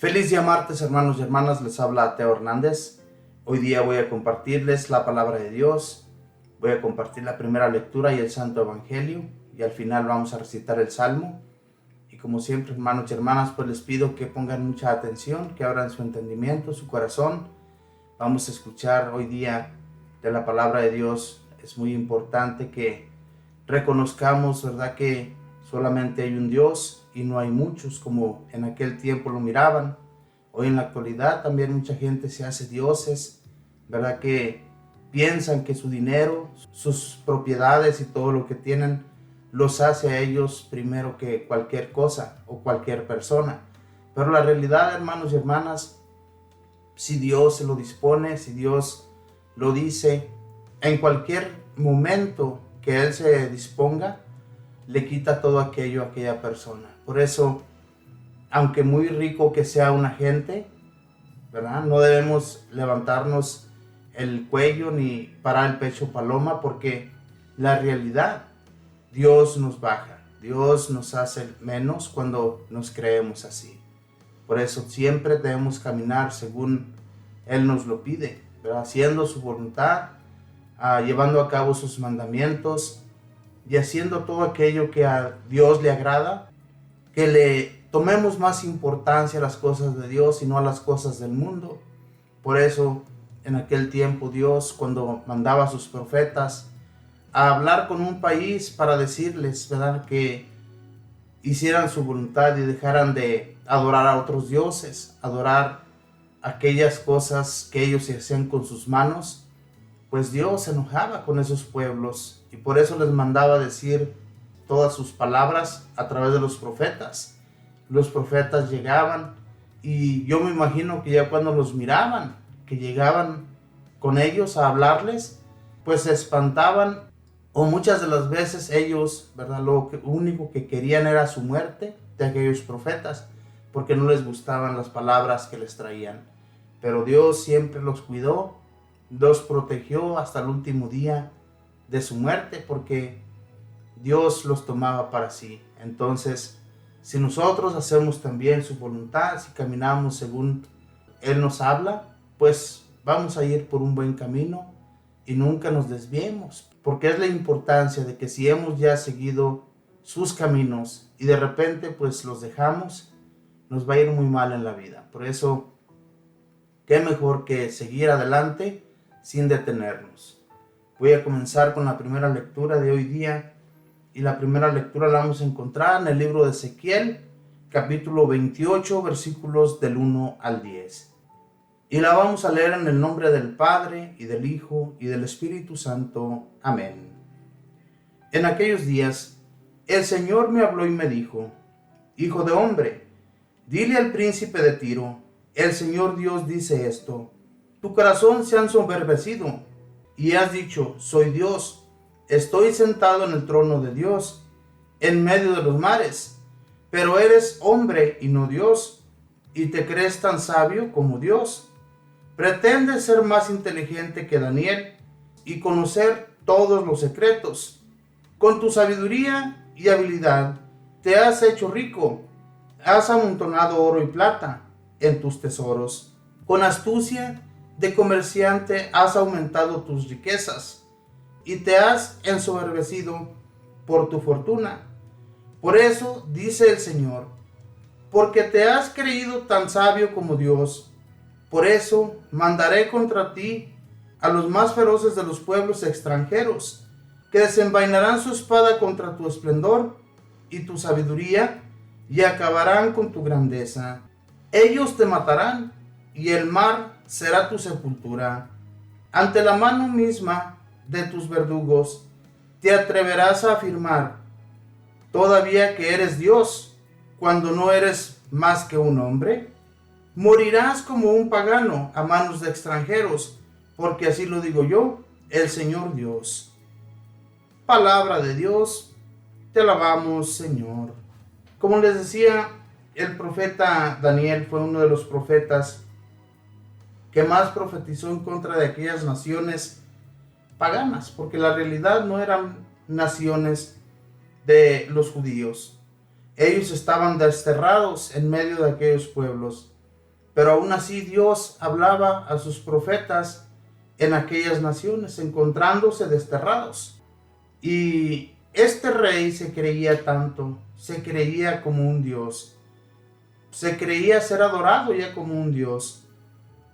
Feliz día martes, hermanos y hermanas, les habla Teo Hernández. Hoy día voy a compartirles la palabra de Dios, voy a compartir la primera lectura y el Santo Evangelio, y al final vamos a recitar el Salmo. Y como siempre, hermanos y hermanas, pues les pido que pongan mucha atención, que abran su entendimiento, su corazón. Vamos a escuchar hoy día de la palabra de Dios. Es muy importante que reconozcamos, ¿verdad?, que solamente hay un Dios y no hay muchos como en aquel tiempo lo miraban. Hoy en la actualidad también mucha gente se hace dioses, ¿verdad?, que piensan que su dinero, sus propiedades y todo lo que tienen los hace a ellos primero que cualquier cosa o cualquier persona. Pero la realidad, hermanos y hermanas, si Dios se lo dispone, si Dios lo dice, en cualquier momento que Él se disponga, le quita todo aquello a aquella persona. Por eso, aunque muy rico que sea una gente, ¿verdad?, no debemos levantarnos el cuello ni parar el pecho paloma, porque la realidad, Dios nos baja, Dios nos hace menos cuando nos creemos así. Por eso siempre debemos caminar según Él nos lo pide, ¿verdad?, haciendo su voluntad, llevando a cabo sus mandamientos y haciendo todo aquello que a Dios le agrada, que le tomemos más importancia a las cosas de Dios y no a las cosas del mundo. Por eso, en aquel tiempo Dios, cuando mandaba a sus profetas a hablar con un país para decirles, ¿verdad?, que hicieran su voluntad y dejaran de adorar a otros dioses, adorar aquellas cosas que ellos hacían con sus manos, pues Dios se enojaba con esos pueblos y por eso les mandaba decir todas sus palabras a través de los profetas. Los profetas llegaban y yo me imagino que ya cuando los miraban, que llegaban con ellos a hablarles, pues se espantaban, o muchas de las veces ellos, ¿verdad?, lo único que querían era su muerte de aquellos profetas, porque no les gustaban las palabras que les traían. Pero Dios siempre los cuidó, los protegió hasta el último día de su muerte, porque Dios los tomaba para sí. Entonces, si nosotros hacemos también su voluntad, si caminamos según Él nos habla, pues vamos a ir por un buen camino y nunca nos desviemos, porque es la importancia de que si hemos ya seguido sus caminos y de repente pues los dejamos, nos va a ir muy mal en la vida. Por eso, qué mejor que seguir adelante sin detenernos. Voy a comenzar con la primera lectura de hoy día, y la primera lectura la vamos a encontrar en el libro de Ezequiel, capítulo 28, versículos del 1 al 10. Y la vamos a leer en el nombre del Padre, y del Hijo, y del Espíritu Santo. Amén. En aquellos días, el Señor me habló y me dijo: Hijo de hombre, dile al príncipe de Tiro, el Señor Dios dice esto: tu corazón se ha ensoberbecido, y has dicho, soy Dios, estoy sentado en el trono de Dios, en medio de los mares, pero eres hombre y no Dios, y te crees tan sabio como Dios. Pretendes ser más inteligente que Daniel y conocer todos los secretos. Con tu sabiduría y habilidad te has hecho rico, has amontonado oro y plata en tus tesoros. Con astucia de comerciante has aumentado tus riquezas y te has ensoberbecido por tu fortuna. Por eso dice el Señor, porque te has creído tan sabio como Dios, por eso mandaré contra ti a los más feroces de los pueblos extranjeros, que desenvainarán su espada contra tu esplendor y tu sabiduría, y acabarán con tu grandeza. Ellos te matarán, y el mar será tu sepultura. Ante la mano misma de tus verdugos, te atreverás a afirmar todavía que eres Dios, cuando no eres más que un hombre. Morirás como un pagano a manos de extranjeros, porque así lo digo yo, el Señor Dios. Palabra de Dios, te alabamos, Señor. Como les decía, el profeta Daniel fue uno de los profetas que más profetizó en contra de aquellas naciones paganas, porque la realidad no eran naciones de los judíos. Ellos estaban desterrados en medio de aquellos pueblos. Pero aún así Dios hablaba a sus profetas en aquellas naciones, encontrándose desterrados. Y este rey se creía tanto, se creía como un Dios, se creía ser adorado ya como un Dios.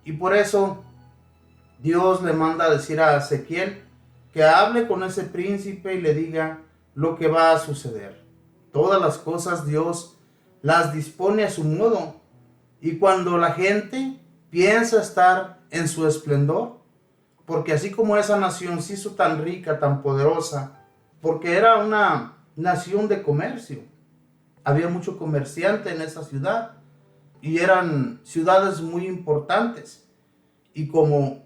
Y por eso Dios le manda a decir a Ezequiel que hable con ese príncipe y le diga lo que va a suceder. Todas las cosas Dios las dispone a su modo. Y cuando la gente piensa estar en su esplendor, porque así como esa nación se hizo tan rica, tan poderosa, porque era una nación de comercio, había mucho comerciante en esa ciudad y eran ciudades muy importantes. Y como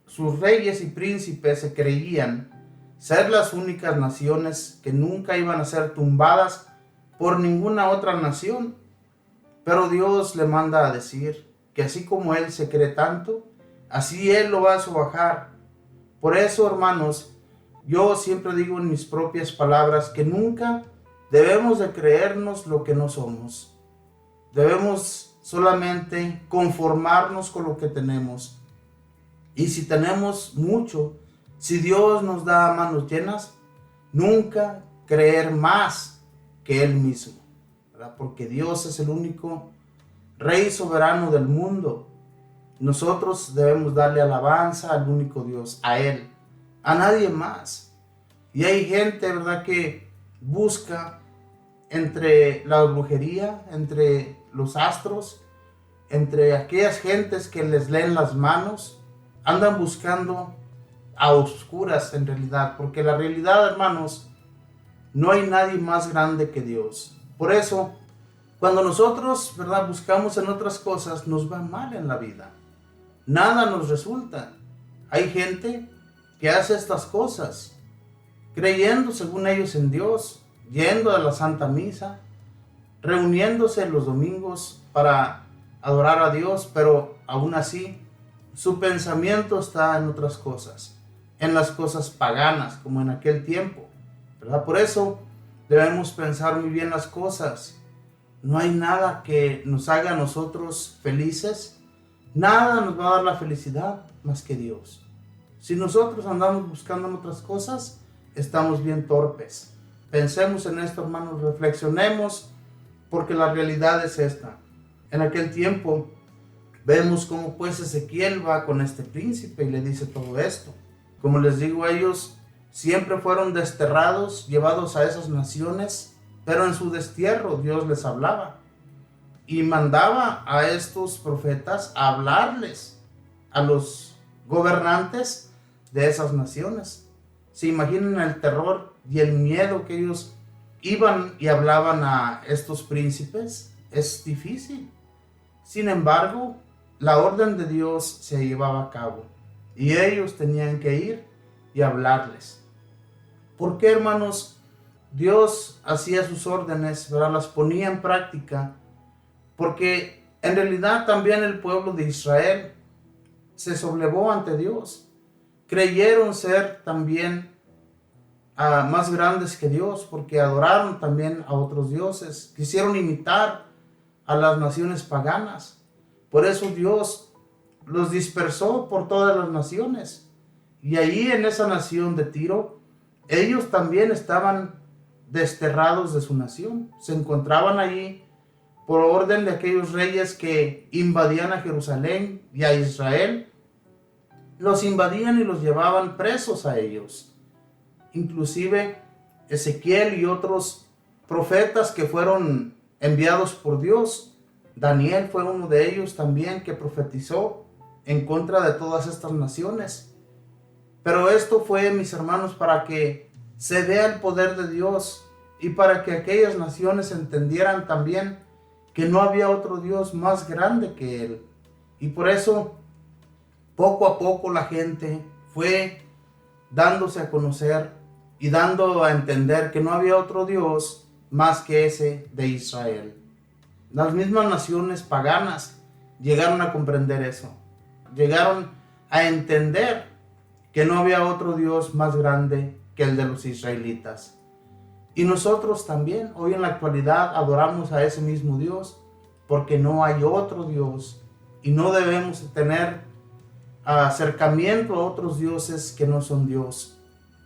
sus reyes y príncipes se creían ser las únicas naciones que nunca iban a ser tumbadas por ninguna otra nación, pero Dios le manda a decir que así como Él se cree tanto, así Él lo va a sobajar. Por eso, hermanos, yo siempre digo en mis propias palabras que nunca debemos de creernos lo que no somos. Debemos solamente conformarnos con lo que tenemos. Y si tenemos mucho, si Dios nos da manos llenas, nunca creer más que Él mismo, ¿verdad? Porque Dios es el único Rey soberano del mundo. Nosotros debemos darle alabanza al único Dios, a Él, a nadie más. Y hay gente, ¿verdad?, que busca entre la brujería, entre los astros, entre aquellas gentes que les leen las manos, andan buscando a oscuras en realidad, porque la realidad, hermanos, no hay nadie más grande que Dios. Por eso, cuando nosotros, ¿verdad?, buscamos en otras cosas, nos va mal en la vida. Nada nos resulta. Hay gente que hace estas cosas, creyendo según ellos en Dios, yendo a la Santa Misa, reuniéndose los domingos para adorar a Dios, pero aún así su pensamiento está en otras cosas, en las cosas paganas, como en aquel tiempo, ¿verdad? Por eso debemos pensar muy bien las cosas. No hay nada que nos haga a nosotros felices, nada nos va a dar la felicidad más que Dios. Si nosotros andamos buscando en otras cosas, estamos bien torpes. Pensemos en esto, hermanos, reflexionemos, porque la realidad es esta. En aquel tiempo vemos cómo pues Ezequiel va con este príncipe y le dice todo esto. Como les digo, ellos siempre fueron desterrados, llevados a esas naciones, pero en su destierro Dios les hablaba y mandaba a estos profetas a hablarles a los gobernantes de esas naciones. ¿Se imaginan el terror y el miedo que ellos iban y hablaban a estos príncipes? Es difícil. Sin embargo, la orden de Dios se llevaba a cabo y ellos tenían que ir y hablarles. ¿Por qué, hermanos? Dios hacía sus órdenes, ¿verdad? Las ponía en práctica, porque en realidad también el pueblo de Israel se soblevó ante Dios. Creyeron ser también más grandes que Dios, porque adoraron también a otros dioses. Quisieron imitar a las naciones paganas. Por eso Dios los dispersó por todas las naciones. Y ahí en esa nación de Tiro, ellos también estaban desterrados de su nación. Se encontraban allí por orden de aquellos reyes que invadían a Jerusalén y a Israel. Los invadían y los llevaban presos a ellos. Inclusive Ezequiel y otros profetas que fueron enviados por Dios. Daniel fue uno de ellos también que profetizó en contra de todas estas naciones. Pero esto fue, mis hermanos, para que se vea el poder de Dios y para que aquellas naciones entendieran también que no había otro Dios más grande que Él. Y por eso, poco a poco la gente fue dándose a conocer y dando a entender que no había otro Dios más que ese de Israel. Las mismas naciones paganas llegaron a comprender eso. Llegaron a entender que no había otro Dios más grande que el de los israelitas. Y nosotros también, hoy en la actualidad, adoramos a ese mismo Dios, porque no hay otro Dios y no debemos tener acercamiento a otros dioses que no son Dios,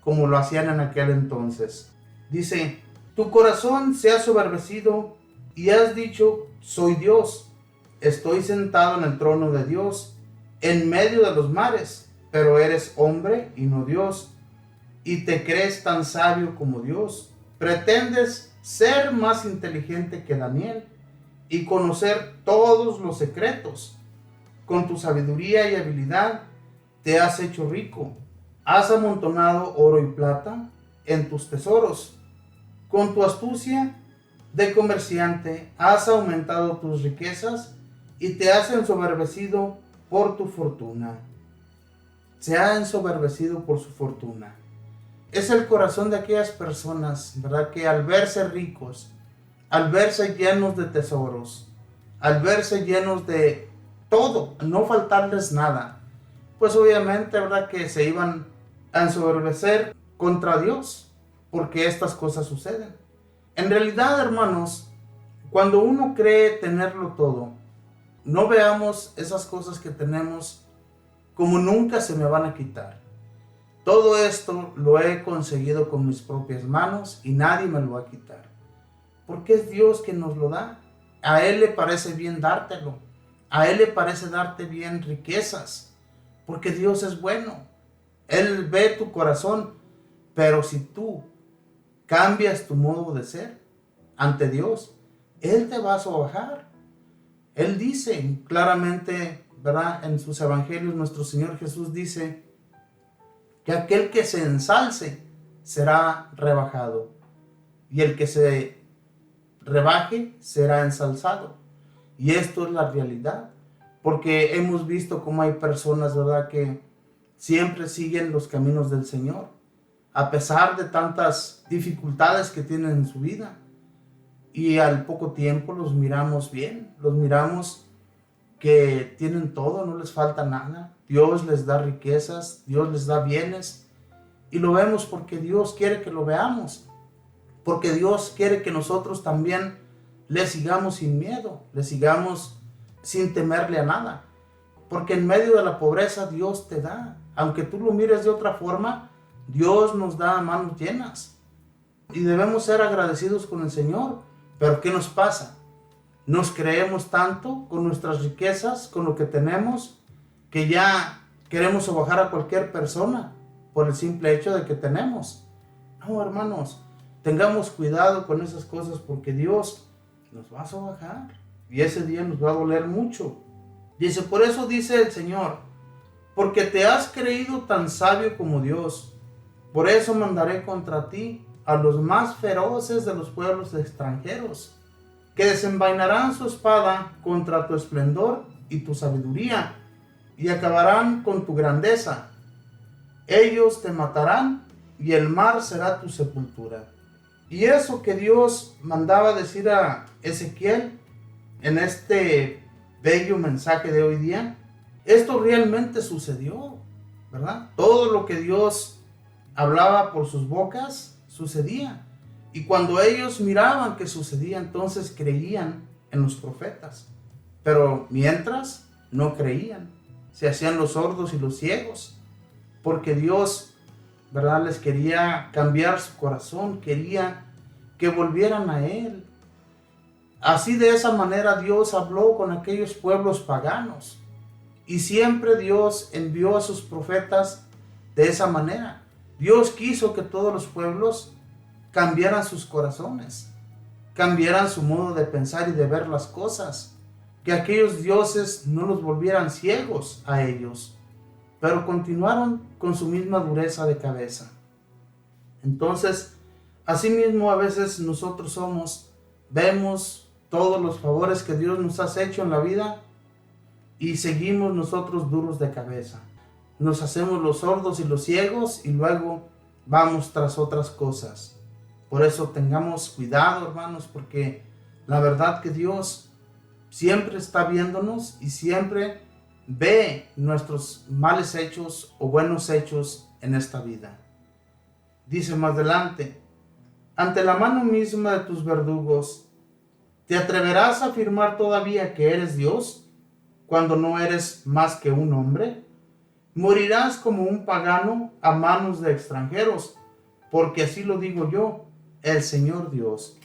como lo hacían en aquel entonces. Dice, tu corazón se ha soberbecido y has dicho, soy Dios, estoy sentado en el trono de Dios, en medio de los mares, pero eres hombre y no Dios, y te crees tan sabio como Dios. Pretendes ser más inteligente que Daniel y conocer todos los secretos. Con tu sabiduría y habilidad te has hecho rico. Has amontonado oro y plata en tus tesoros. Con tu astucia de comerciante has aumentado tus riquezas y te has ensoberbecido por tu fortuna. Se ha ensoberbecido por su fortuna. Es el corazón de aquellas personas, ¿verdad? Que al verse ricos, al verse llenos de tesoros, al verse llenos de todo, no faltarles nada, pues obviamente, ¿verdad? Que se iban a ensoberbecer contra Dios, porque estas cosas suceden. En realidad, hermanos, cuando uno cree tenerlo todo, no veamos esas cosas que tenemos como nunca se me van a quitar. Todo esto lo he conseguido con mis propias manos y nadie me lo va a quitar. Porque es Dios quien nos lo da. A Él le parece bien dártelo. A Él le parece darte bien riquezas. Porque Dios es bueno. Él ve tu corazón. Pero si tú cambias tu modo de ser ante Dios, Él te va a sobajar. Él dice claramente, ¿verdad? En sus evangelios, nuestro Señor Jesús dice que aquel que se ensalce será rebajado y el que se rebaje será ensalzado. Y esto es la realidad, porque hemos visto cómo hay personas, ¿verdad?, que siempre siguen los caminos del Señor, a pesar de tantas dificultades que tienen en su vida. Y al poco tiempo los miramos bien, los miramos que tienen todo, no les falta nada. Dios les da riquezas, Dios les da bienes. Y lo vemos porque Dios quiere que lo veamos. Porque Dios quiere que nosotros también le sigamos sin miedo, le sigamos sin temerle a nada. Porque en medio de la pobreza Dios te da. Aunque tú lo mires de otra forma, Dios nos da manos llenas. Y debemos ser agradecidos con el Señor. Pero ¿qué nos pasa? Nos creemos tanto con nuestras riquezas, con lo que tenemos, que ya queremos sobajar a cualquier persona por el simple hecho de que tenemos. No, hermanos, tengamos cuidado con esas cosas porque Dios nos va a sobajar y ese día nos va a doler mucho. Dice, por eso dice el Señor, porque te has creído tan sabio como Dios, por eso mandaré contra ti a los más feroces de los pueblos extranjeros, que desenvainarán su espada contra tu esplendor y tu sabiduría, y acabarán con tu grandeza. Ellos te matarán, y el mar será tu sepultura. Y eso que Dios mandaba decir a Ezequiel en este bello mensaje de hoy día, esto realmente sucedió, ¿verdad? Todo lo que Dios hablaba por sus bocas, sucedía. Y cuando ellos miraban que sucedía, entonces creían en los profetas. Pero mientras, no creían. Se hacían los sordos y los ciegos. Porque Dios, ¿verdad?, les quería cambiar su corazón. Quería que volvieran a Él. Así, de esa manera, Dios habló con aquellos pueblos paganos. Y siempre Dios envió a sus profetas de esa manera. Dios quiso que todos los pueblos cambiaran sus corazones, cambiaran su modo de pensar y de ver las cosas, que aquellos dioses no los volvieran ciegos a ellos, pero continuaron con su misma dureza de cabeza. Entonces, asimismo a veces nosotros vemos todos los favores que Dios nos ha hecho en la vida y seguimos nosotros duros de cabeza. Nos hacemos los sordos y los ciegos y luego vamos tras otras cosas. Por eso tengamos cuidado, hermanos, porque la verdad que Dios siempre está viéndonos y siempre ve nuestros males hechos o buenos hechos en esta vida. Dice más adelante, ante la mano misma de tus verdugos, ¿te atreverás a afirmar todavía que eres Dios? cuando no eres más que un hombre? Morirás como un pagano a manos de extranjeros, porque así lo digo yo, el Señor Dios.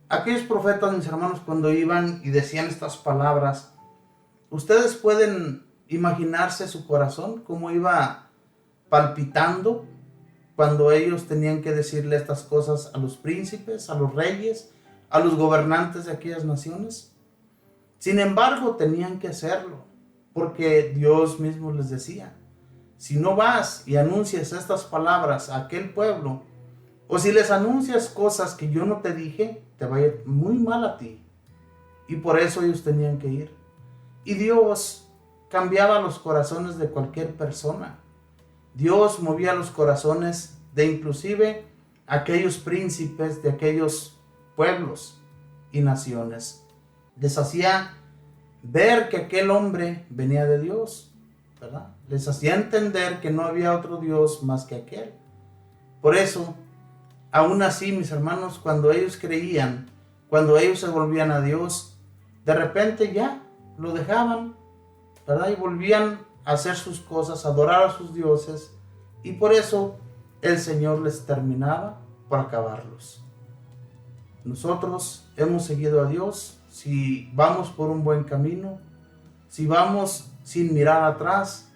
Aquellos profetas, mis hermanos, cuando iban y decían estas palabras, ustedes pueden imaginarse su corazón, cómo iba palpitando cuando ellos tenían que decirle estas cosas a los príncipes, a los reyes, a los gobernantes de aquellas naciones. Sin embargo, tenían que hacerlo, porque Dios mismo les decía, si no vas y anuncias estas palabras a aquel pueblo, o si les anuncias cosas que yo no te dije, te va a ir muy mal a ti. Y por eso ellos tenían que ir. Y Dios cambiaba los corazones de cualquier persona. Dios movía los corazones de inclusive aquellos príncipes de aquellos pueblos y naciones. Les hacía ver que aquel hombre venía de Dios, ¿verdad? Les hacía entender que no había otro Dios más que aquel. Por eso, aún así, mis hermanos, cuando ellos creían, cuando ellos se volvían a Dios, de repente ya lo dejaban, ¿verdad? Y volvían a hacer sus cosas, a adorar a sus dioses, y por eso el Señor les terminaba por acabarlos. Nosotros hemos seguido a Dios, si vamos por un buen camino, si vamos sin mirar atrás,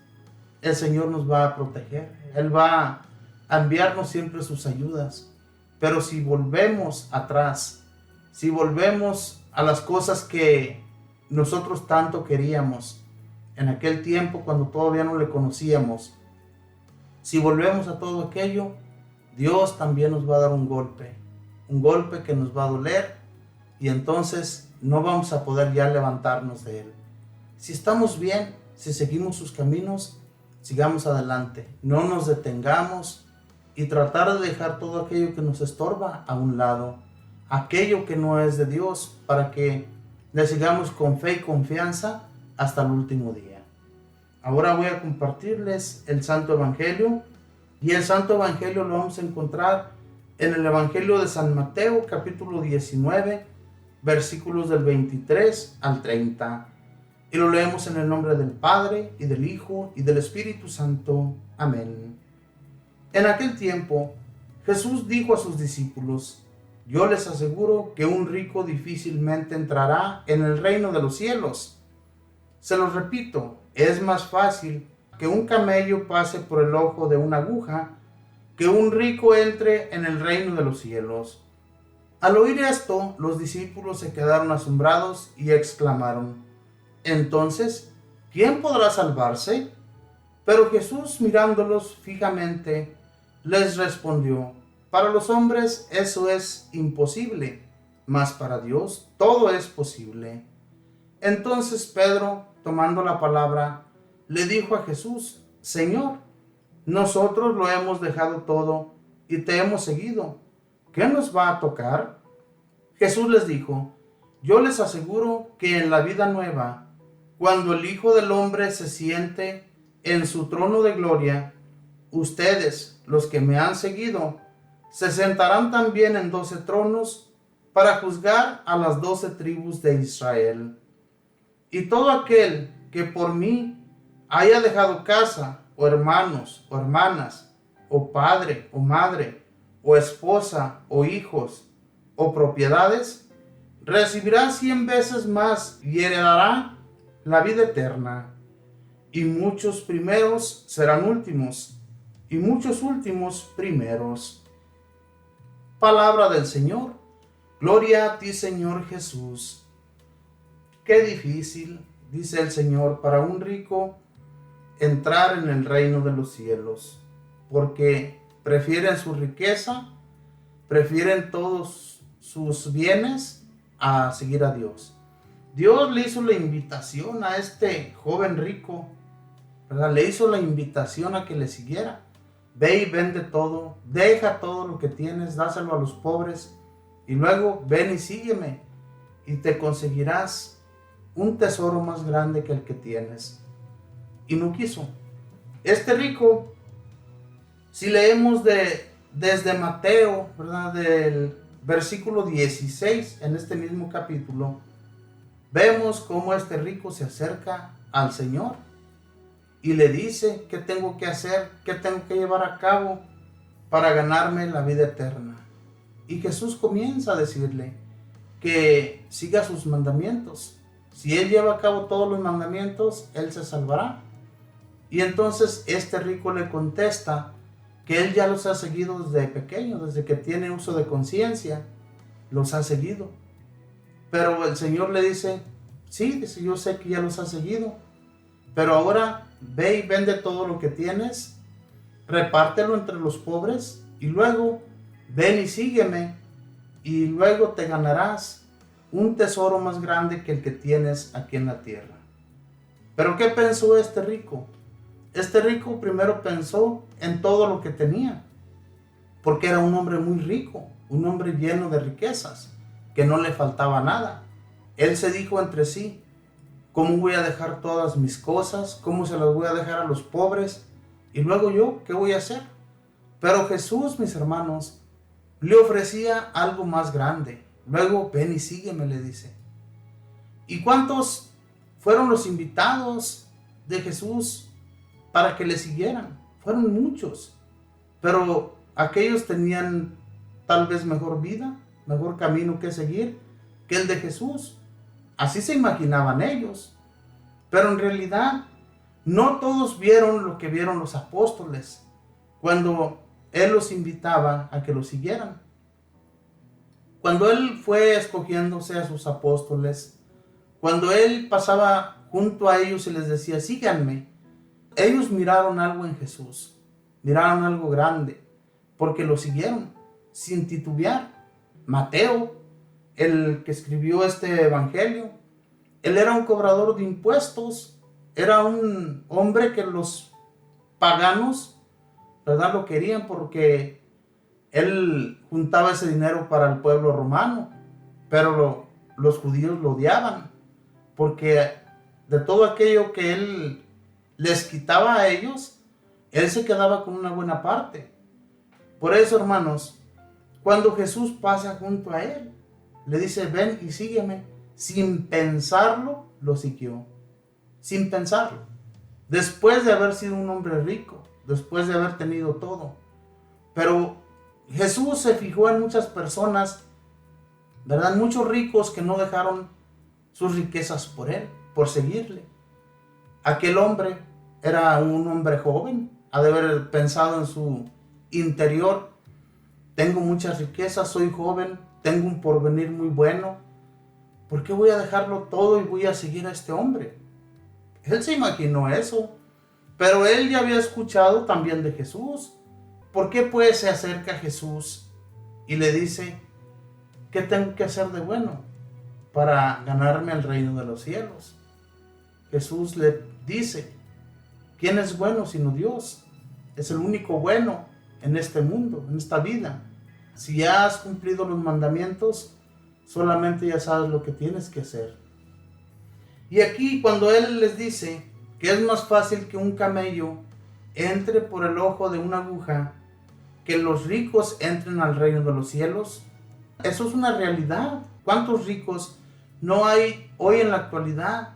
el Señor nos va a proteger. Él va a enviarnos siempre sus ayudas. Pero si volvemos atrás, si volvemos a las cosas que nosotros tanto queríamos en aquel tiempo cuando todavía no le conocíamos, si volvemos a todo aquello, Dios también nos va a dar un golpe que nos va a doler, y entonces no vamos a poder ya levantarnos de él. Si estamos bien, si seguimos sus caminos, sigamos adelante, no nos detengamos, y tratar de dejar todo aquello que nos estorba a un lado, aquello que no es de Dios, para que le sigamos con fe y confianza hasta el último día. Ahora voy a compartirles el Santo Evangelio, y el Santo Evangelio lo vamos a encontrar en el Evangelio de San Mateo, capítulo 19, versículos del 23 al 30. Y lo leemos en el nombre del Padre, y del Hijo, y del Espíritu Santo. Amén. En aquel tiempo, Jesús dijo a sus discípulos, yo les aseguro que un rico difícilmente entrará en el reino de los cielos. Se los repito, es más fácil que un camello pase por el ojo de una aguja, que un rico entre en el reino de los cielos. Al oír esto, los discípulos se quedaron asombrados y exclamaron, entonces, ¿quién podrá salvarse? Pero Jesús, mirándolos fijamente, les respondió, para los hombres eso es imposible, mas para Dios todo es posible. Entonces Pedro, tomando la palabra, le dijo a Jesús, Señor, nosotros lo hemos dejado todo y te hemos seguido. ¿Qué nos va a tocar? Jesús les dijo, yo les aseguro que en la vida nueva, cuando el Hijo del Hombre se siente en su trono de gloria, ustedes, los que me han seguido, se sentarán también en 12 tronos para juzgar a las 12 tribus de Israel. Y todo aquel que por mí haya dejado casa, o hermanos, o hermanas, o padre, o madre, o esposa, o hijos, o propiedades, recibirá 100 veces más y heredará la vida eterna. Y muchos primeros serán últimos, y muchos últimos primeros. Palabra del Señor. Gloria a ti, Señor Jesús. Qué difícil, dice el Señor, para un rico entrar en el reino de los cielos, porque prefieren su riqueza, prefieren todos sus bienes a seguir a Dios. Dios le hizo la invitación a este joven rico, ¿verdad? Le hizo la invitación a que le siguiera. Ve y vende todo, deja todo lo que tienes, dáselo a los pobres, y luego ven y sígueme, y te conseguirás un tesoro más grande que el que tienes. Y no quiso. Este rico, si leemos desde Mateo, ¿verdad? Del versículo 16, en este mismo capítulo, vemos cómo este rico se acerca al Señor y le dice qué tengo que hacer, qué tengo que llevar a cabo para ganarme la vida eterna. Y Jesús comienza a decirle que siga sus mandamientos. Si él lleva a cabo todos los mandamientos, él se salvará. Y entonces este rico le contesta que él ya los ha seguido desde pequeño, desde que tiene uso de conciencia, los ha seguido. Pero el Señor le dice, sí, dice, yo sé que ya los ha seguido, pero ahora ve y vende todo lo que tienes, repártelo entre los pobres y luego ven y sígueme y luego te ganarás un tesoro más grande que el que tienes aquí en la tierra. Pero ¿qué pensó este rico? Este rico primero pensó en todo lo que tenía, porque era un hombre muy rico, un hombre lleno de riquezas, que no le faltaba nada. Él se dijo entre sí, ¿cómo voy a dejar todas mis cosas? ¿Cómo se las voy a dejar a los pobres? Y luego yo, ¿qué voy a hacer? Pero Jesús, mis hermanos, le ofrecía algo más grande. Luego, ven y sígueme, le dice. ¿Y cuántos fueron los invitados de Jesús para que le siguieran? Fueron muchos, pero aquellos tenían tal vez mejor vida, mejor camino que seguir que el de Jesús. Así se imaginaban ellos, pero en realidad no todos vieron lo que vieron los apóstoles cuando él los invitaba a que lo siguieran. Cuando él fue escogiéndose a sus apóstoles, cuando él pasaba junto a ellos y les decía, síganme, ellos miraron algo en Jesús, miraron algo grande, porque lo siguieron sin titubear. Mateo, el que escribió este evangelio, él era un cobrador de impuestos, era un hombre que los paganos, ¿verdad?, lo querían porque él juntaba ese dinero para el pueblo romano, pero los judíos lo odiaban, porque de todo aquello que él les quitaba a ellos, él se quedaba con una buena parte. Por eso, hermanos, cuando Jesús pasa junto a él, le dice, ven y sígueme. Sin pensarlo, lo siguió. Sin pensarlo. Después de haber sido un hombre rico, después de haber tenido todo. Pero Jesús se fijó en muchas personas, ¿verdad? Muchos ricos que no dejaron sus riquezas por él, por seguirle. Aquel hombre era un hombre joven, ha de haber pensado en su interior, tengo muchas riquezas, soy joven, tengo un porvenir muy bueno, ¿por qué voy a dejarlo todo y voy a seguir a este hombre? Él se imaginó eso, pero él ya había escuchado también de Jesús. ¿Por qué pues se acerca a Jesús y le dice, ¿qué tengo que hacer de bueno para ganarme el reino de los cielos? Jesús le dice, ¿quién es bueno sino Dios? Es el único bueno en este mundo, en esta vida. Si ya has cumplido los mandamientos, solamente ya sabes lo que tienes que hacer. Y aquí cuando él les dice que es más fácil que un camello entre por el ojo de una aguja, que los ricos entren al reino de los cielos, eso es una realidad. ¿Cuántos ricos no hay hoy en la actualidad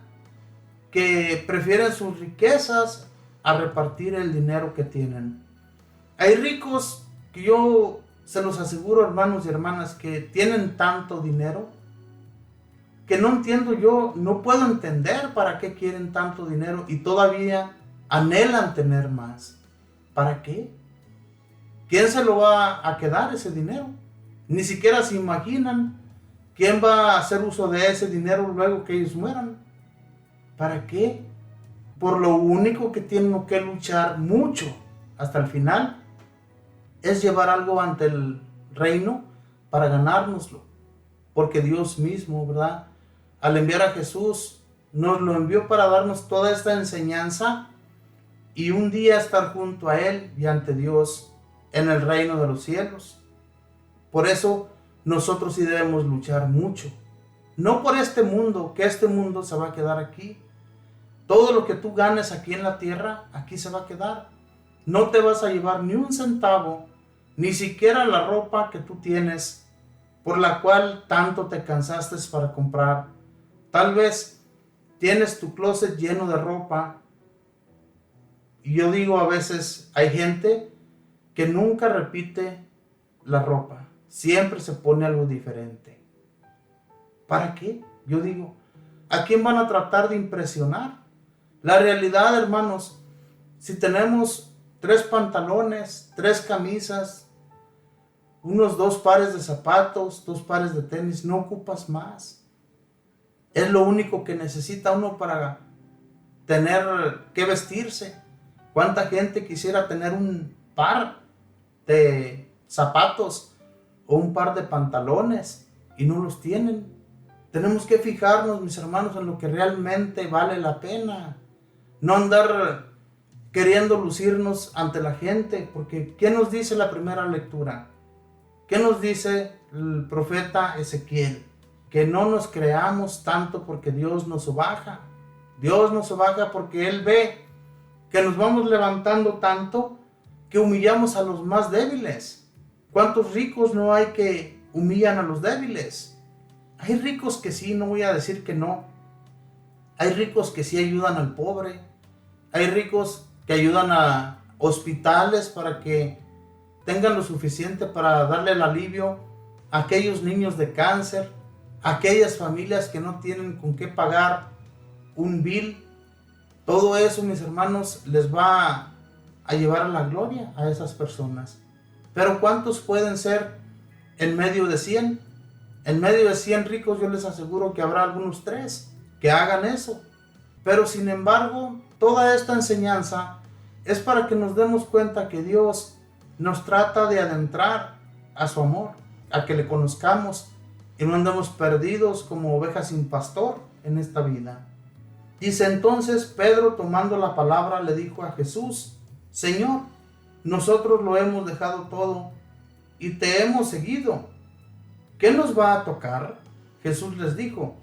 que prefieren sus riquezas a repartir el dinero que tienen? Hay ricos que yo se los aseguro, hermanos y hermanas, que tienen tanto dinero que no entiendo yo, no puedo entender para qué quieren tanto dinero y todavía anhelan tener más. ¿Para qué? ¿Quién se lo va a quedar ese dinero? Ni siquiera se imaginan quién va a hacer uso de ese dinero luego que ellos mueran. ¿Para qué? Por lo único que tienen que luchar mucho hasta el final es llevar algo ante el reino para ganárnoslo. Porque Dios mismo, ¿verdad?, al enviar a Jesús, nos lo envió para darnos toda esta enseñanza y un día estar junto a Él y ante Dios en el reino de los cielos. Por eso nosotros sí debemos luchar mucho. No por este mundo, que este mundo se va a quedar aquí. Todo lo que tú ganes aquí en la tierra, aquí se va a quedar. No te vas a llevar ni un centavo, ni siquiera la ropa que tú tienes, por la cual tanto te cansaste para comprar, Tal vez tienes tu closet lleno de ropa. Y yo digo, a veces hay gente que nunca repite la ropa. Siempre se pone algo diferente. ¿Para qué? Yo digo, ¿a quién van a tratar de impresionar? La realidad, hermanos, si tenemos 3 pantalones, 3 camisas, unos 2 pares de zapatos, 2 pares de tenis, no ocupas más. Es lo único que necesita uno para tener que vestirse. ¿Cuánta gente quisiera tener un par de zapatos o un par de pantalones y no los tienen? Tenemos que fijarnos, mis hermanos, en lo que realmente vale la pena. No andar queriendo lucirnos ante la gente, porque ¿qué nos dice la primera lectura? ¿Qué nos dice el profeta Ezequiel? Que no nos creamos tanto porque Dios nos sobaja. Dios nos sobaja porque Él ve que nos vamos levantando tanto que humillamos a los más débiles. ¿Cuántos ricos no hay que humillan a los débiles? Hay ricos que sí, no voy a decir que no. Hay ricos que sí ayudan al pobre. Hay ricos que ayudan a hospitales para que tengan lo suficiente para darle el alivio a aquellos niños de cáncer, a aquellas familias que no tienen con qué pagar un bill. Todo eso, mis hermanos, les va a llevar a la gloria a esas personas. Pero ¿cuántos pueden ser en medio de 100? En medio de 100 ricos yo les aseguro que habrá algunos 3 que hagan eso. Pero sin embargo, toda esta enseñanza es para que nos demos cuenta que Dios nos trata de adentrar a su amor, a que le conozcamos y no andemos perdidos como ovejas sin pastor en esta vida. Dice entonces Pedro, tomando la palabra, le dijo a Jesús: Señor, nosotros lo hemos dejado todo y te hemos seguido. ¿Qué nos va a tocar? Jesús les dijo: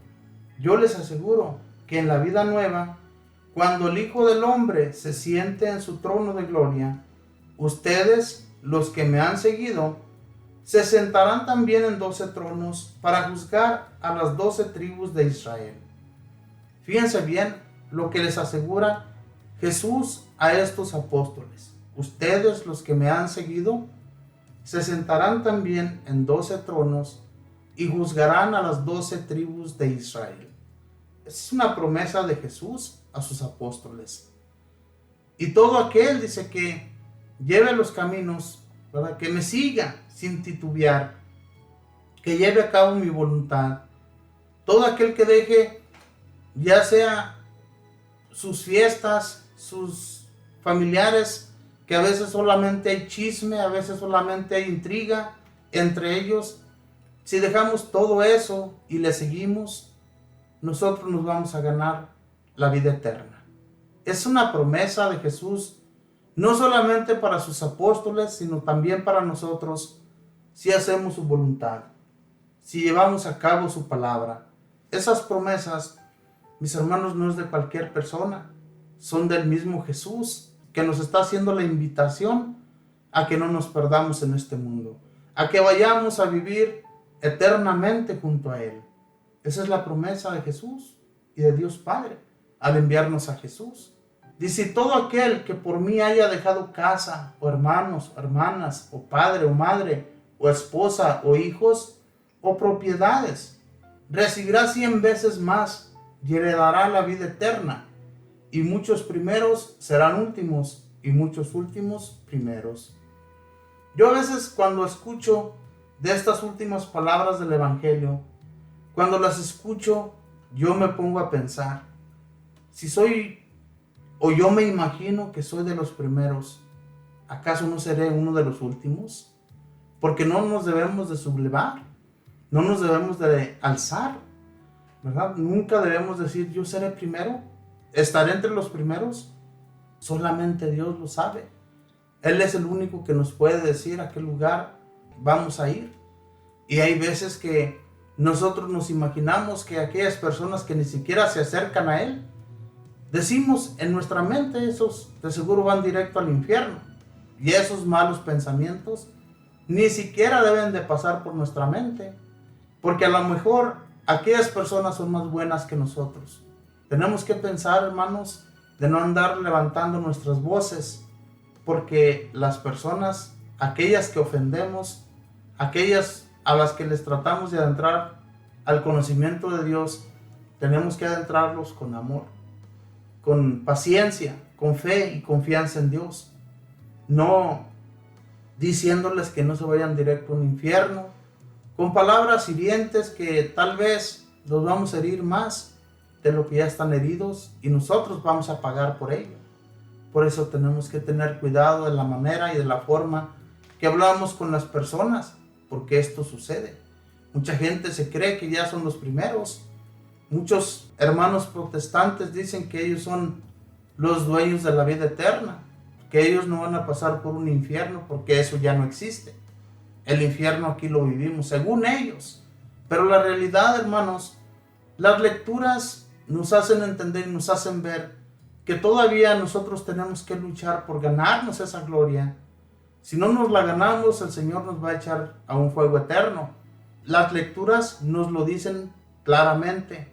yo les aseguro que en la vida nueva, cuando el Hijo del Hombre se siente en su trono de gloria, ustedes, los que me han seguido, se sentarán también en 12 tronos para juzgar a las 12 tribus de Israel. Fíjense bien lo que les asegura Jesús a estos apóstoles. Ustedes, los que me han seguido, se sentarán también en 12 tronos y juzgarán a las 12 tribus de Israel. Es una promesa de Jesús a sus apóstoles. Y todo aquel, dice, que lleve los caminos, ¿verdad?, que me siga sin titubear, que lleve a cabo mi voluntad. Todo aquel que deje, ya sea sus fiestas, sus familiares, que a veces solamente hay chisme, a veces solamente hay intriga entre ellos. Si dejamos todo eso y le seguimos, nosotros nos vamos a ganar la vida eterna. Es una promesa de Jesús, no solamente para sus apóstoles, sino también para nosotros, si hacemos su voluntad, si llevamos a cabo su palabra. Esas promesas, mis hermanos, no es de cualquier persona, son del mismo Jesús, que nos está haciendo la invitación a que no nos perdamos en este mundo, a que vayamos a vivir eternamente junto a Él. Esa es la promesa de Jesús y de Dios Padre al enviarnos a Jesús. Dice: todo aquel que por mí haya dejado casa, o hermanos, o hermanas, o padre, o madre, o esposa, o hijos, o propiedades, recibirá 100 veces más y heredará la vida eterna. Y muchos primeros serán últimos, y muchos últimos primeros. Yo a veces, cuando escucho de estas últimas palabras del Evangelio, cuando las escucho, yo me pongo a pensar, si soy, o yo me imagino que soy de los primeros, ¿acaso no seré uno de los últimos? Porque no nos debemos de sublevar, no nos debemos de alzar, ¿verdad? Nunca debemos decir, yo seré primero, estaré entre los primeros. Solamente Dios lo sabe. Él es el único que nos puede decir a qué lugar vamos a ir. Y hay veces que nosotros nos imaginamos que aquellas personas que ni siquiera se acercan a Él, decimos en nuestra mente, esos de seguro van directo al infierno. Y esos malos pensamientos ni siquiera deben de pasar por nuestra mente, porque a lo mejor aquellas personas son más buenas que nosotros. Tenemos que pensar, hermanos, de no andar levantando nuestras voces, porque las personas, aquellas que ofendemos, aquellas a las que les tratamos de adentrar al conocimiento de Dios, tenemos que adentrarlos con amor, con paciencia, con fe y confianza en Dios. No diciéndoles que no se vayan directo a un infierno, con palabras hirientes que tal vez los vamos a herir más de lo que ya están heridos y nosotros vamos a pagar por ello. Por eso tenemos que tener cuidado de la manera y de la forma que hablamos con las personas, porque esto sucede. Mucha gente se cree que ya son los primeros. Muchos hermanos protestantes dicen que ellos son los dueños de la vida eterna, que ellos no van a pasar por un infierno porque eso ya no existe. El infierno aquí lo vivimos, según ellos. Pero la realidad, hermanos, las lecturas nos hacen entender y nos hacen ver que todavía nosotros tenemos que luchar por ganarnos esa gloria. Si no nos la ganamos, el Señor nos va a echar a un fuego eterno. Las lecturas nos lo dicen claramente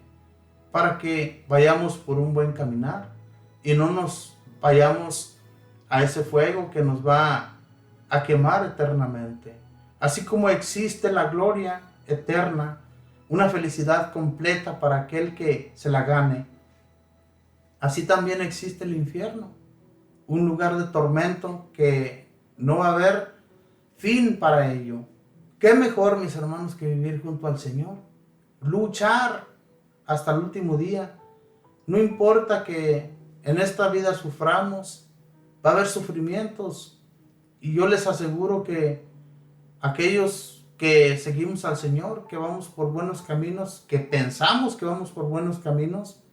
para que vayamos por un buen caminar y no nos vayamos a ese fuego que nos va a quemar eternamente. Así como existe la gloria eterna, una felicidad completa para aquel que se la gane, así también existe el infierno, un lugar de tormento que no va a haber fin para ello. ¿Qué mejor, mis hermanos, que vivir junto al Señor? Luchar hasta el último día. No importa que en esta vida suframos, va a haber sufrimientos. Y yo les aseguro que aquellos que seguimos al Señor, que vamos por buenos caminos, que pensamos que vamos por buenos caminos,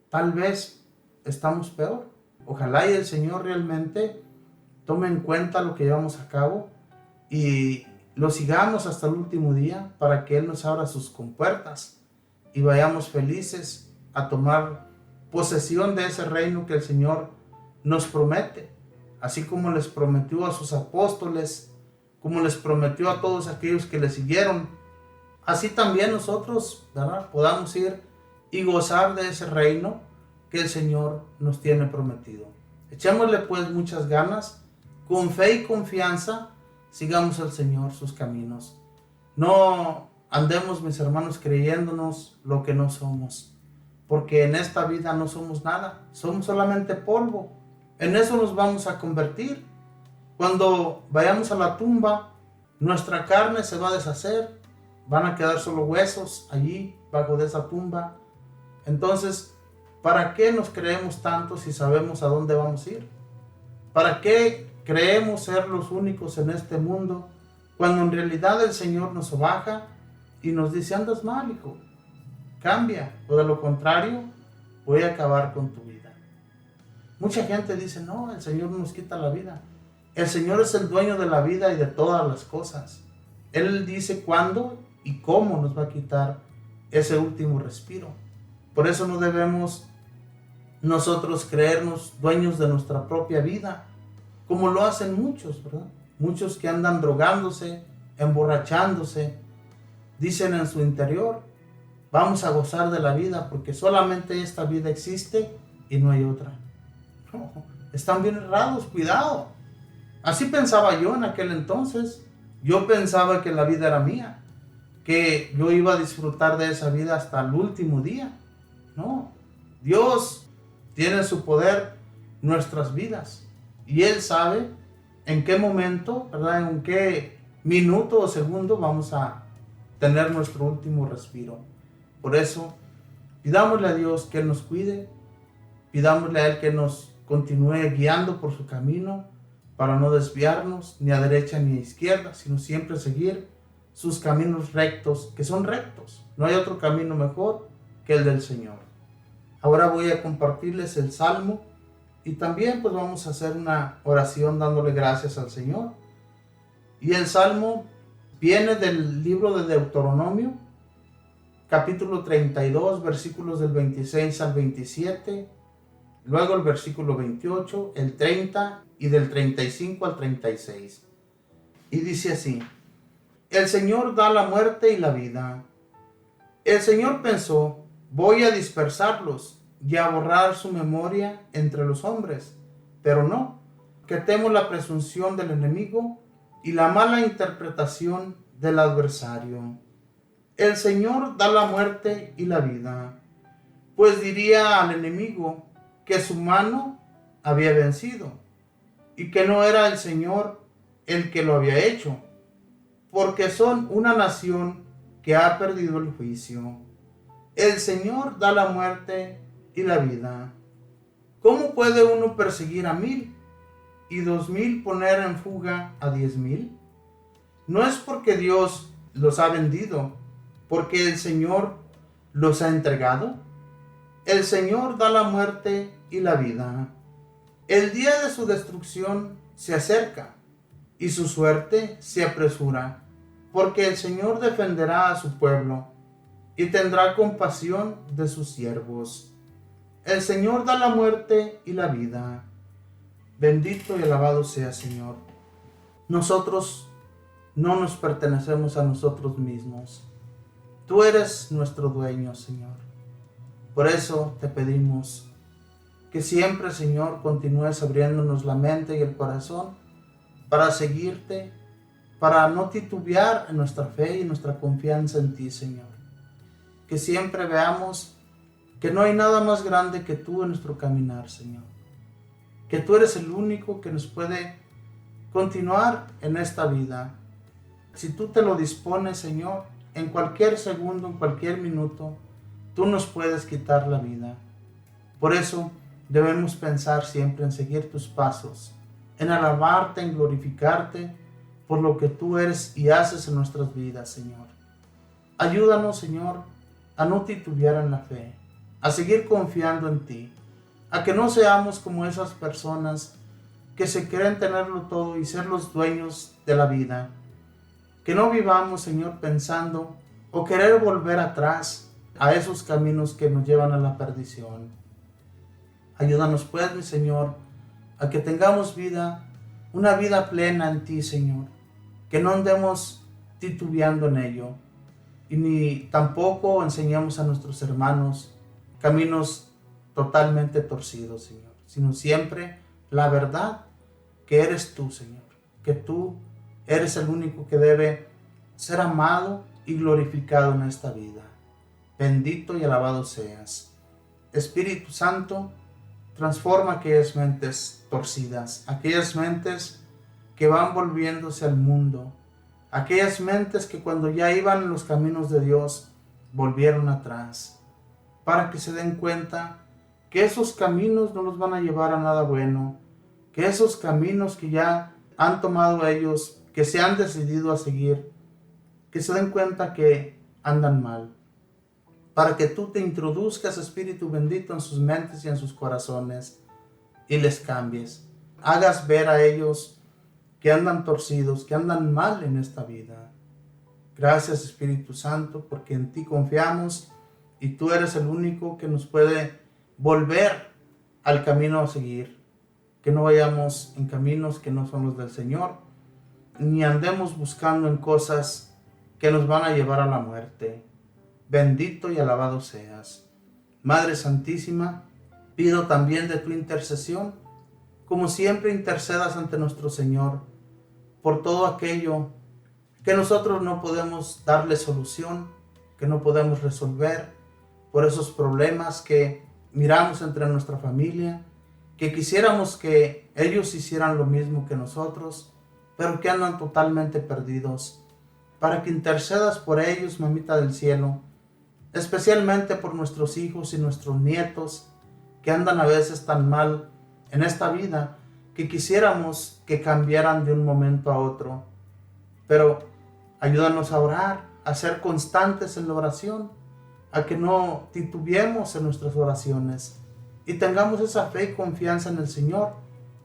tal vez estamos peor. Ojalá y el Señor realmente tome en cuenta lo que llevamos a cabo y lo sigamos hasta el último día para que Él nos abra sus compuertas y vayamos felices a tomar posesión de ese reino que el Señor nos promete, así como les prometió a sus apóstoles, como les prometió a todos aquellos que le siguieron. Así también nosotros, ¿verdad?, podamos ir y gozar de ese reino que el Señor nos tiene prometido. Echémosle pues muchas ganas, con fe y confianza, sigamos al Señor sus caminos. No andemos, mis hermanos, creyéndonos lo que no somos, porque en esta vida no somos nada, somos solamente polvo. En eso nos vamos a convertir. Cuando vayamos a la tumba, nuestra carne se va a deshacer, van a quedar solo huesos allí, bajo de esa tumba. Entonces, ¿para qué nos creemos tanto si sabemos a dónde vamos a ir? ¿Para qué creemos ser los únicos en este mundo, cuando en realidad el Señor nos baja y nos dice: andas mal, hijo, cambia, o de lo contrario, voy a acabar con tu vida? Mucha gente dice: no, el Señor nos quita la vida. El Señor es el dueño de la vida y de todas las cosas. Él dice cuándo y cómo nos va a quitar ese último respiro. Por eso no debemos nosotros creernos dueños de nuestra propia vida, como lo hacen muchos, ¿verdad? Muchos que andan drogándose, emborrachándose, dicen en su interior: vamos a gozar de la vida porque solamente esta vida existe y no hay otra. No, están bien errados, cuidado. Así pensaba yo en aquel entonces. Yo pensaba que la vida era mía, que yo iba a disfrutar de esa vida hasta el último día. No, Dios tiene en su poder nuestras vidas y Él sabe en qué momento, ¿verdad?, en qué minuto o segundo vamos a tener nuestro último respiro. Por eso, pidámosle a Dios que Él nos cuide, pidámosle a Él que nos continúe guiando por su camino, para no desviarnos ni a derecha ni a izquierda, sino siempre seguir sus caminos rectos, que son rectos. No hay otro camino mejor que el del Señor. Ahora voy a compartirles el Salmo y también pues vamos a hacer una oración dándole gracias al Señor. Y el Salmo viene del libro de Deuteronomio, capítulo 32, versículos del 26 al 27, luego el versículo 28, el 30 y del 35 al 36. Y dice así: el Señor da la muerte y la vida. El Señor pensó: voy a dispersarlos y a borrar su memoria entre los hombres. Pero no, que temo la presunción del enemigo y la mala interpretación del adversario. El Señor da la muerte y la vida, pues diría al enemigo que su mano había vencido y que no era el Señor el que lo había hecho, porque son una nación que ha perdido el juicio. El Señor da la muerte y la vida. ¿Cómo puede uno perseguir a 1000 y 2000 poner en fuga a 10,000? No es porque Dios los ha vendido, porque el Señor los ha entregado. El Señor da la muerte y la vida. El día de su destrucción se acerca y su suerte se apresura, porque el Señor defenderá a su pueblo y tendrá compasión de sus siervos. El Señor da la muerte y la vida. Bendito y alabado sea, Señor. Nosotros no nos pertenecemos a nosotros mismos. Tú eres nuestro dueño, Señor. Por eso te pedimos que siempre, Señor, continúes abriéndonos la mente y el corazón para seguirte, para no titubear en nuestra fe y nuestra confianza en ti, Señor. Que siempre veamos que no hay nada más grande que tú en nuestro caminar, Señor. Que tú eres el único que nos puede continuar en esta vida. Si tú te lo dispones, Señor, en cualquier segundo, en cualquier minuto, tú nos puedes quitar la vida. Por eso debemos pensar siempre en seguir tus pasos, en alabarte, en glorificarte por lo que tú eres y haces en nuestras vidas, Señor. Ayúdanos, Señor, a no titubear en la fe, a seguir confiando en ti, a que no seamos como esas personas que se creen tenerlo todo y ser los dueños de la vida. Que no vivamos, Señor, pensando o querer volver atrás a esos caminos que nos llevan a la perdición. Ayúdanos pues, mi Señor, a que tengamos vida, una vida plena en ti, Señor, que no andemos titubeando en ello y ni tampoco enseñamos a nuestros hermanos caminos totalmente torcidos, Señor, sino siempre la verdad, que eres tú, Señor, que tú eres el único que debe ser amado y glorificado en esta vida. Bendito y alabado seas. Espíritu Santo, transforma aquellas mentes torcidas, aquellas mentes que van volviéndose al mundo, aquellas mentes que cuando ya iban en los caminos de Dios, volvieron atrás, para que se den cuenta que esos caminos no los van a llevar a nada bueno, que esos caminos que ya han tomado ellos, que se han decidido a seguir, que se den cuenta que andan mal, para que tú te introduzcas, Espíritu bendito, en sus mentes y en sus corazones y les cambies, hagas ver a ellos que andan torcidos, que andan mal en esta vida. Gracias, Espíritu Santo, porque en ti confiamos y tú eres el único que nos puede volver al camino a seguir, que no vayamos en caminos que no son los del Señor, ni andemos buscando en cosas que nos van a llevar a la muerte. Bendito y alabado seas. Madre Santísima, pido también de tu intercesión, como siempre intercedas ante nuestro Señor, por todo aquello que nosotros no podemos darle solución, que no podemos resolver, por esos problemas que miramos entre nuestra familia, que quisiéramos que ellos hicieran lo mismo que nosotros, pero que andan totalmente perdidos, para que intercedas por ellos, Mamita del Cielo, especialmente por nuestros hijos y nuestros nietos, que andan a veces tan mal en esta vida, que quisiéramos que cambiaran de un momento a otro. Pero ayúdanos a orar, a ser constantes en la oración, a que no titubeemos en nuestras oraciones y tengamos esa fe y confianza en el Señor,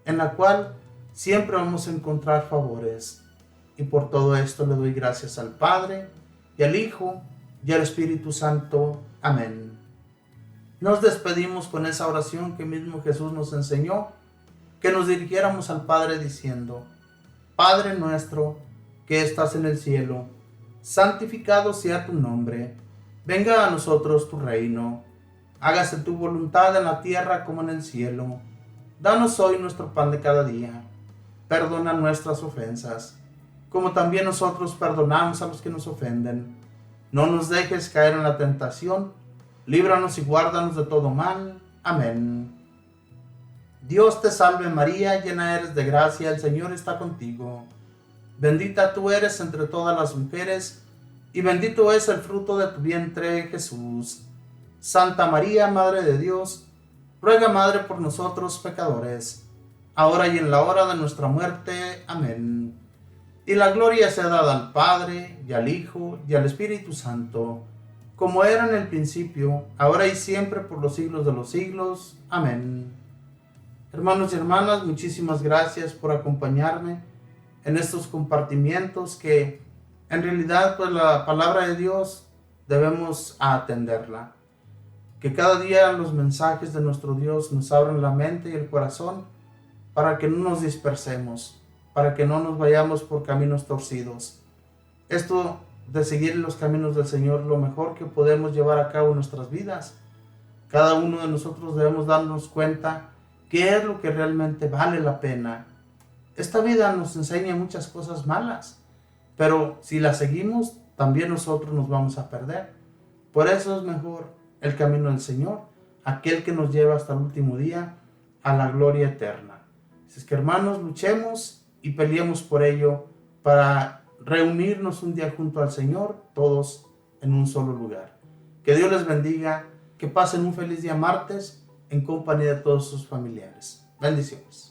en la cual siempre vamos a encontrar favores. Y por todo esto le doy gracias al Padre, y al Hijo, y al Espíritu Santo. Amén. Nos despedimos con esa oración que mismo Jesús nos enseñó, que nos dirigiéramos al Padre diciendo: Padre nuestro, que estás en el cielo, santificado sea tu nombre. Venga a nosotros tu reino. Hágase tu voluntad en la tierra como en el cielo. Danos hoy nuestro pan de cada día. Perdona nuestras ofensas, como también nosotros perdonamos a los que nos ofenden. No nos dejes caer en la tentación. Líbranos y guárdanos de todo mal. Amén. Dios te salve María, llena eres de gracia, el Señor está contigo. Bendita tú eres entre todas las mujeres, y bendito es el fruto de tu vientre, Jesús. Santa María, Madre de Dios, ruega, Madre, por nosotros pecadores, ahora y en la hora de nuestra muerte. Amén. Y la gloria sea dada al Padre, y al Hijo, y al Espíritu Santo, como era en el principio, ahora y siempre, por los siglos de los siglos. Amén. Hermanos y hermanas, muchísimas gracias por acompañarme en estos compartimientos que en realidad pues la palabra de Dios debemos atenderla. Que cada día los mensajes de nuestro Dios nos abran la mente y el corazón para que no nos dispersemos, para que no nos vayamos por caminos torcidos. Esto de seguir los caminos del Señor, lo mejor que podemos llevar a cabo en nuestras vidas. Cada uno de nosotros debemos darnos cuenta qué es lo que realmente vale la pena. Esta vida nos enseña muchas cosas malas, pero si la seguimos, también nosotros nos vamos a perder. Por eso es mejor el camino del Señor, aquel que nos lleva hasta el último día a la gloria eterna. Así es que, hermanos, luchemos y peleemos por ello para reunirnos un día junto al Señor, todos en un solo lugar. Que Dios les bendiga, que pasen un feliz día martes en compañía de todos sus familiares. Bendiciones.